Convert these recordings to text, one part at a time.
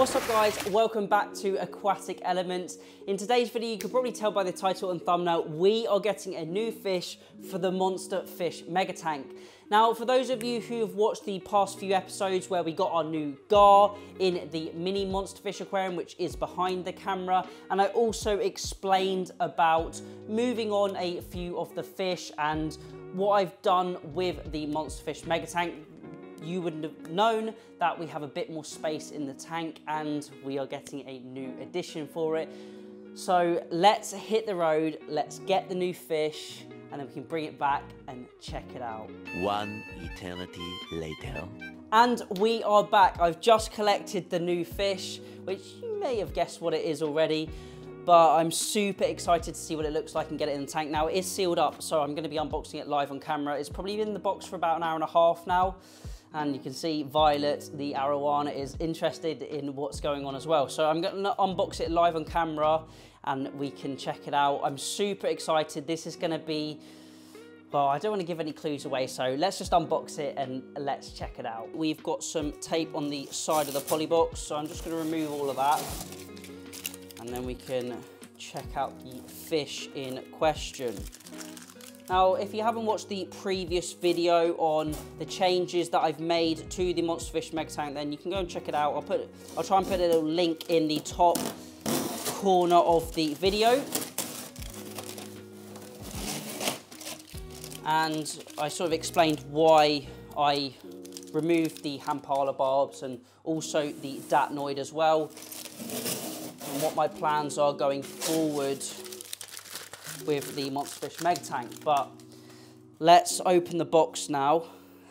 What's up guys, welcome back to Aquatic Elements. In today's video, you could probably tell by the title and thumbnail, we are getting a new fish for the Monster Fish Mega Tank. Now, for those of you who have watched the past few episodes where we got our new gar in the mini Monster Fish Aquarium, which is behind the camera, and I also explained about moving on a few of the fish and what I've done with the Monster Fish Mega Tank, you would have known that we have a bit more space in the tank and we are getting a new addition for it. So let's hit the road, let's get the new fish, and then we can bring it back and check it out. One eternity later. And we are back. I've just collected the new fish, which you may have guessed what it is already, but I'm super excited to see what it looks like and get it in the tank. Now, it is sealed up, so I'm gonna be unboxing it live on camera. It's probably been in the box for about an hour and a half now. And you can see Violet, the arowana, is interested in what's going on as well. So I'm gonna unbox it live on camera and we can check it out. I'm super excited. This is gonna be, well, I don't wanna give any clues away, so let's just unbox it and let's check it out. We've got some tape on the side of the poly box, so I'm just gonna remove all of that. And then we can check out the fish in question. Now, if you haven't watched the previous video on the changes that I've made to the Monster Fish Mega Tank, then you can go and check it out. I'll try and put a little link in the top corner of the video. And I sort of explained why I removed the Hampala barbs and also the datnoid as well, and what my plans are going forward with the Monster Fish Mega Tank. But let's open the box now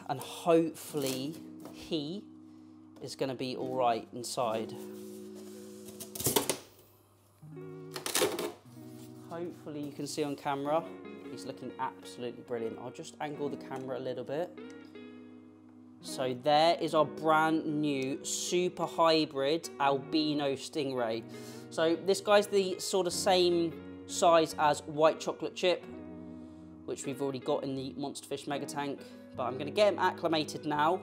and hopefully he is going to be all right inside. Hopefully you can see on camera he's looking absolutely brilliant. I'll just angle the camera a little bit. So there is our brand new super hybrid albino stingray. So this guy's the sort of same size as white chocolate chip, which we've already got in the Monster Fish Mega Tank, but I'm going to get him acclimated now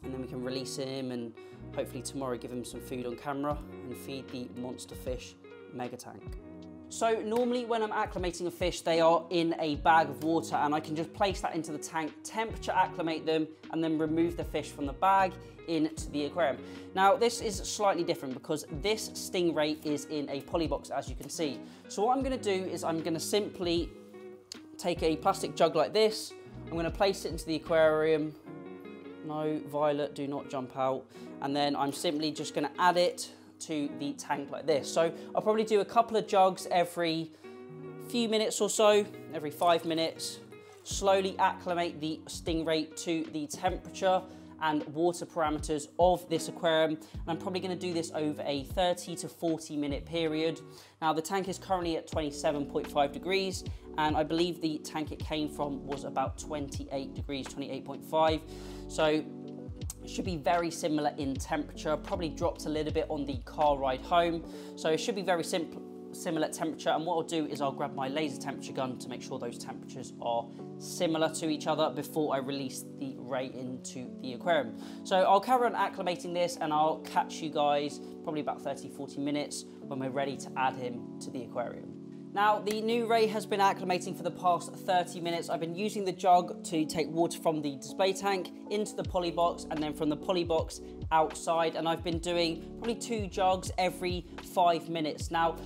and then we can release him and hopefully tomorrow give him some food on camera and feed the Monster Fish Mega Tank. So normally when I'm acclimating a fish, they are in a bag of water and I can just place that into the tank, temperature acclimate them, and then remove the fish from the bag into the aquarium. Now this is slightly different because this stingray is in a poly box, as you can see. So what I'm gonna do is I'm gonna simply take a plastic jug like this, I'm gonna place it into the aquarium. No, Violet, do not jump out. And then I'm simply just gonna add it to the tank like this. So I'll probably do a couple of jugs every few minutes or so, every 5 minutes, slowly acclimate the stingray to the temperature and water parameters of this aquarium. And I'm probably going to do this over a 30 to 40 minute period. Now the tank is currently at 27.5 degrees and I believe the tank it came from was about 28 degrees, 28.5. So it should be very similar in temperature, probably dropped a little bit on the car ride home. So it should be very similar temperature, and what I'll do is I'll grab my laser temperature gun to make sure those temperatures are similar to each other before I release the ray into the aquarium. So I'll carry on acclimating this and I'll catch you guys probably about 30-40 minutes when we're ready to add him to the aquarium. Now, the new ray has been acclimating for the past 30 minutes. I've been using the jug to take water from the display tank into the poly box and then from the poly box outside, and I've been doing probably 2 jugs every 5 minutes. Now,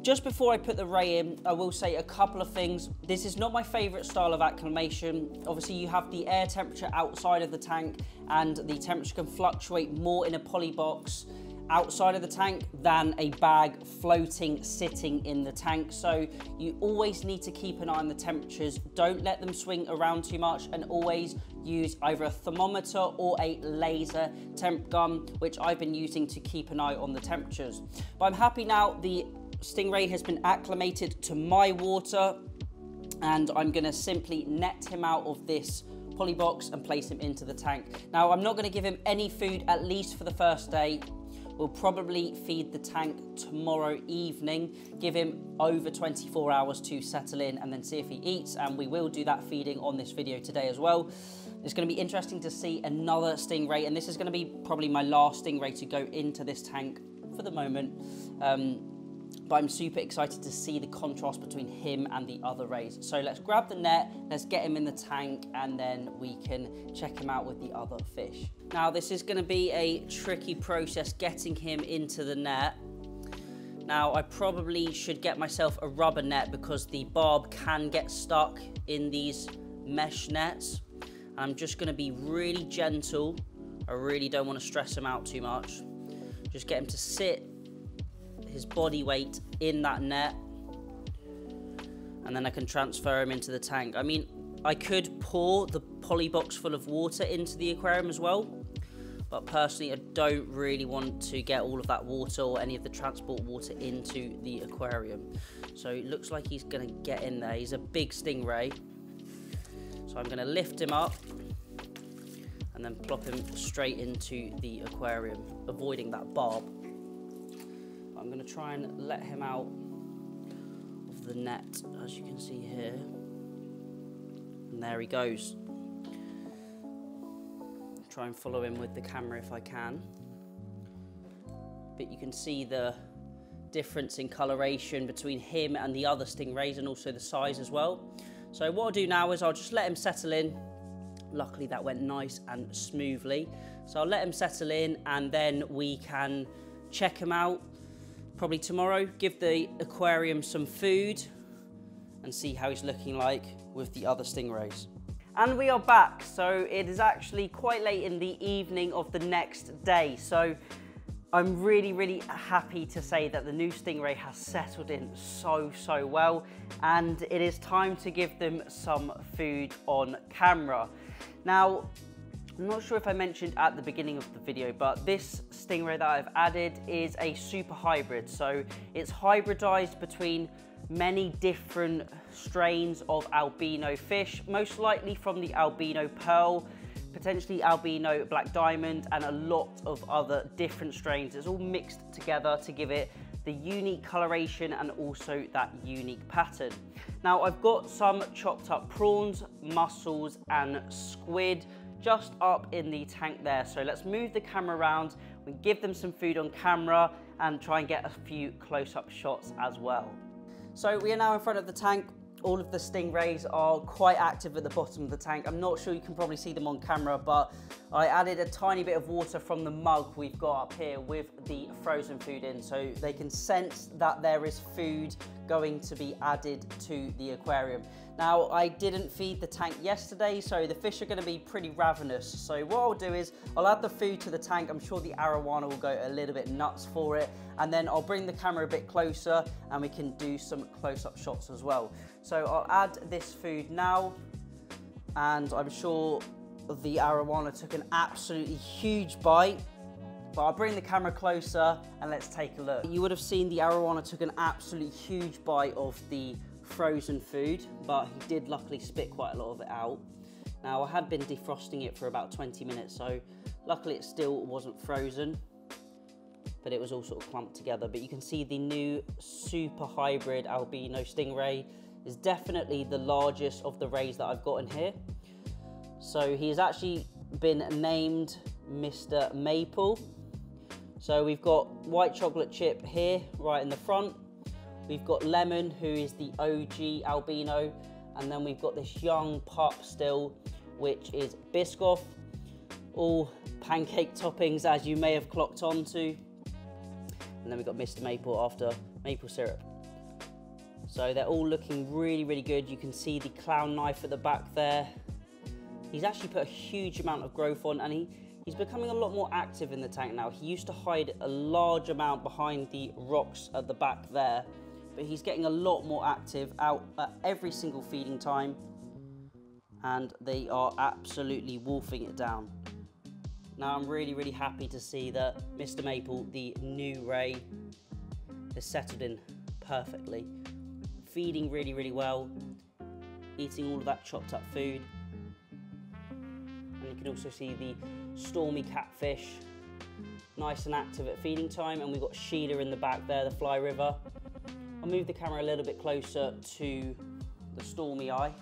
just before I put the ray in, I will say a couple of things. This is not my favorite style of acclimation. Obviously, you have the air temperature outside of the tank and the temperature can fluctuate more in a poly box outside of the tank than a bag floating, sitting in the tank. So you always need to keep an eye on the temperatures. Don't let them swing around too much, and always use either a thermometer or a laser temp gun, which I've been using to keep an eye on the temperatures. But I'm happy now the stingray has been acclimated to my water, and I'm gonna simply net him out of this poly box and place him into the tank. Now, I'm not gonna give him any food, at least for the first day. We'll probably feed the tank tomorrow evening, give him over 24 hours to settle in and then see if he eats, and we will do that feeding on this video today as well. It's going to be interesting to see another stingray, and this is going to be probably my last stingray to go into this tank for the moment. But I'm super excited to see the contrast between him and the other rays. So let's grab the net, let's get him in the tank, and then we can check him out with the other fish. Now, this is going to be a tricky process getting him into the net. Now, I probably should get myself a rubber net because the barb can get stuck in these mesh nets. I'm just going to be really gentle. I really don't want to stress him out too much. Just get him to sit his body weight in that net, and then I can transfer him into the tank. I mean, I could pour the poly box full of water into the aquarium as well, but personally I don't really want to get all of that water or any of the transport water into the aquarium. So it looks like he's gonna get in there. He's a big stingray, so I'm gonna lift him up and then plop him straight into the aquarium, avoiding that barb. I'm going to try and let him out of the net, as you can see here. And there he goes. Try and follow him with the camera if I can. But you can see the difference in coloration between him and the other stingrays, and also the size as well. So what I'll do now is I'll just let him settle in. Luckily that went nice and smoothly. So I'll let him settle in, and then we can check him out probably tomorrow, give the aquarium some food and see how he's looking like with the other stingrays. And we are back. So it is actually quite late in the evening of the next day. So I'm really happy to say that the new stingray has settled in so well, and it is time to give them some food on camera. Now, I'm not sure if I mentioned at the beginning of the video, but this stingray that I've added is a super hybrid. So it's hybridized between many different strains of albino fish, most likely from the albino pearl, potentially albino black diamond, and a lot of other different strains. It's all mixed together to give it the unique coloration and also that unique pattern. Now, I've got some chopped up prawns, mussels and squid just up in the tank there. So let's move the camera around, we give them some food on camera and try and get a few close-up shots as well. So we are now in front of the tank. All of the stingrays are quite active at the bottom of the tank. I'm not sure you can probably see them on camera, but I added a tiny bit of water from the mug we've got up here with the frozen food in, so they can sense that there is food going to be added to the aquarium. Now, I didn't feed the tank yesterday, so the fish are going to be pretty ravenous. So what I'll do is I'll add the food to the tank. I'm sure the arowana will go a little bit nuts for it. And then I'll bring the camera a bit closer and we can do some close-up shots as well. So I'll add this food now, and I'm sure the arowana took an absolutely huge bite. But I'll bring the camera closer and let's take a look. You would have seen the arowana took an absolutely huge bite of the frozen food, but he did luckily spit quite a lot of it out. Now, I had been defrosting it for about 20 minutes, so luckily it still wasn't frozen, but it was all sort of clumped together. But you can see the new super hybrid albino stingray is definitely the largest of the rays that I've got in here. So he's actually been named Mr. Maple. So we've got white chocolate chip here right in the front. We've got Lemon, who is the OG albino, and then we've got this young pup still, which is Biscoff. All pancake toppings, as you may have clocked onto. And then we've got Mr. Maple after maple syrup. So they're all looking really good. You can see the clown knife at the back there. He's actually put a huge amount of growth on, and he's becoming a lot more active in the tank now. He used to hide a large amount behind the rocks at the back there, but he's getting a lot more active out at every single feeding time, and they are absolutely wolfing it down. Now, I'm really happy to see that Mr. Maple, the new ray, has settled in perfectly. Feeding really well, eating all of that chopped up food. And you can also see the stormy catfish nice and active at feeding time, and we've got Sheila in the back there, the fly river. I'll move the camera a little bit closer to the Stormy Eye.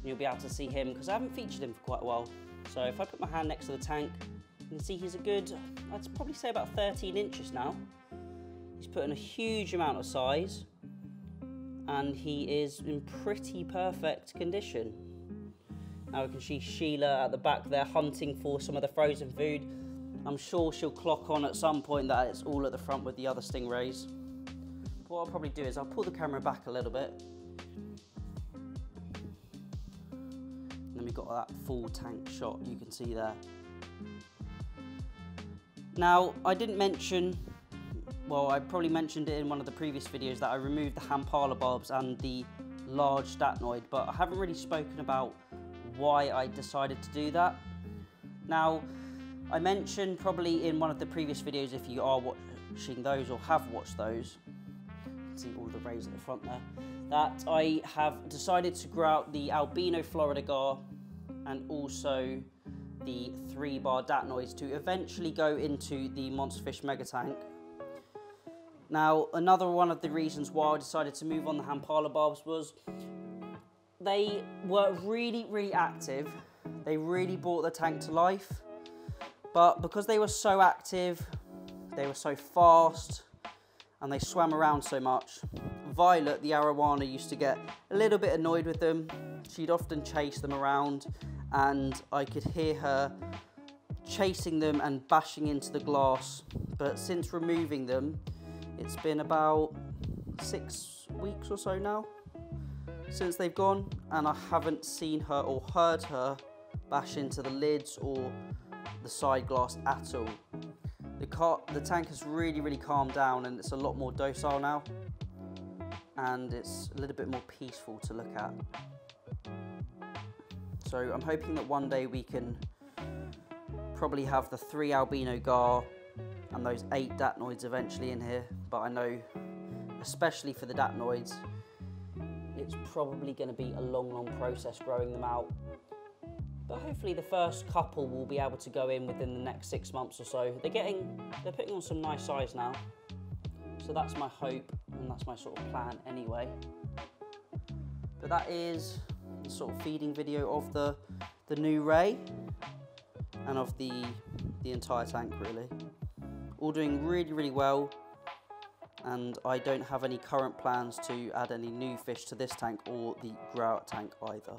You'll be able to see him because I haven't featured him for quite a while. So if I put my hand next to the tank, you can see he's a good, I'd probably say about 13 inches now. He's put in a huge amount of size and he is in pretty perfect condition. Now we can see Sheila at the back there hunting for some of the frozen food. I'm sure she'll clock on at some point that it's all at the front with the other stingrays. What I'll probably do is I'll pull the camera back a little bit. And then we've got that full tank shot you can see there. Now, I didn't mention, well, I probably mentioned it in one of the previous videos that I removed the Hampala bulbs and the large datnoid, but I haven't really spoken about why I decided to do that. Now, I mentioned probably in one of the previous videos, if you are watching those or have watched those, you can see all the rays at the front there, that I have decided to grow out the albino Florida gar and also the 3-bar datnoids to eventually go into the Monsterfish mega tank. Now, another one of the reasons why I decided to move on the Hampala bulbs was they were really, really active. They really brought the tank to life. But because they were so active, they were so fast, and they swam around so much, Violet, the arowana, used to get a little bit annoyed with them. She'd often chase them around, and I could hear her chasing them and bashing into the glass. But since removing them, it's been about 6 weeks or so now since they've gone, and I haven't seen her or heard her bash into the lids or the side glass at all. The tank has really, really calmed down, and it's a lot more docile now, and it's a little bit more peaceful to look at. So I'm hoping that one day we can probably have the 3 albino gar and those 8 datnoids eventually in here, but I know, especially for the datnoids, it's probably going to be a long, long process growing them out. But hopefully the first couple will be able to go in within the next 6 months or so. They're putting on some nice size now. So that's my hope, and that's my sort of plan anyway. But that is the sort of feeding video of the new ray and of the entire tank really. All doing really, really well. And I don't have any current plans to add any new fish to this tank or the grow out tank either.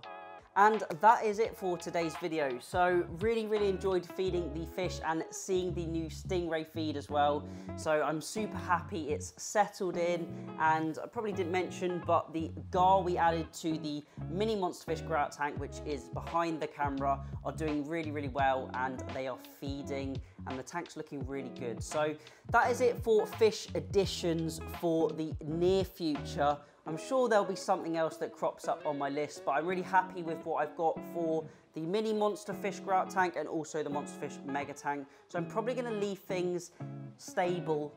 And that is it for today's video. So really, really enjoyed feeding the fish and seeing the new stingray feed as well. So I'm super happy it's settled in, and I probably didn't mention, but the gar we added to the mini Monsterfish grow out tank, which is behind the camera, are doing really, really well, and they are feeding, and the tank's looking really good. So that is it for fish additions for the near future. I'm sure there'll be something else that crops up on my list, but I'm really happy with what I've got for the mini Monsterfish grow out tank and also the Monsterfish mega tank. So I'm probably going to leave things stable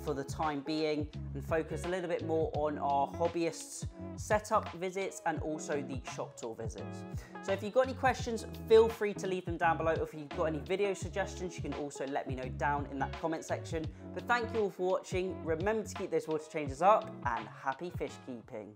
for the time being and focus a little bit more on our hobbyists setup visits and also the shop tour visits. So if you've got any questions, feel free to leave them down below. If you've got any video suggestions, you can also let me know down in that comment section. But thank you all for watching. Remember to keep those water changes up, and happy fish keeping.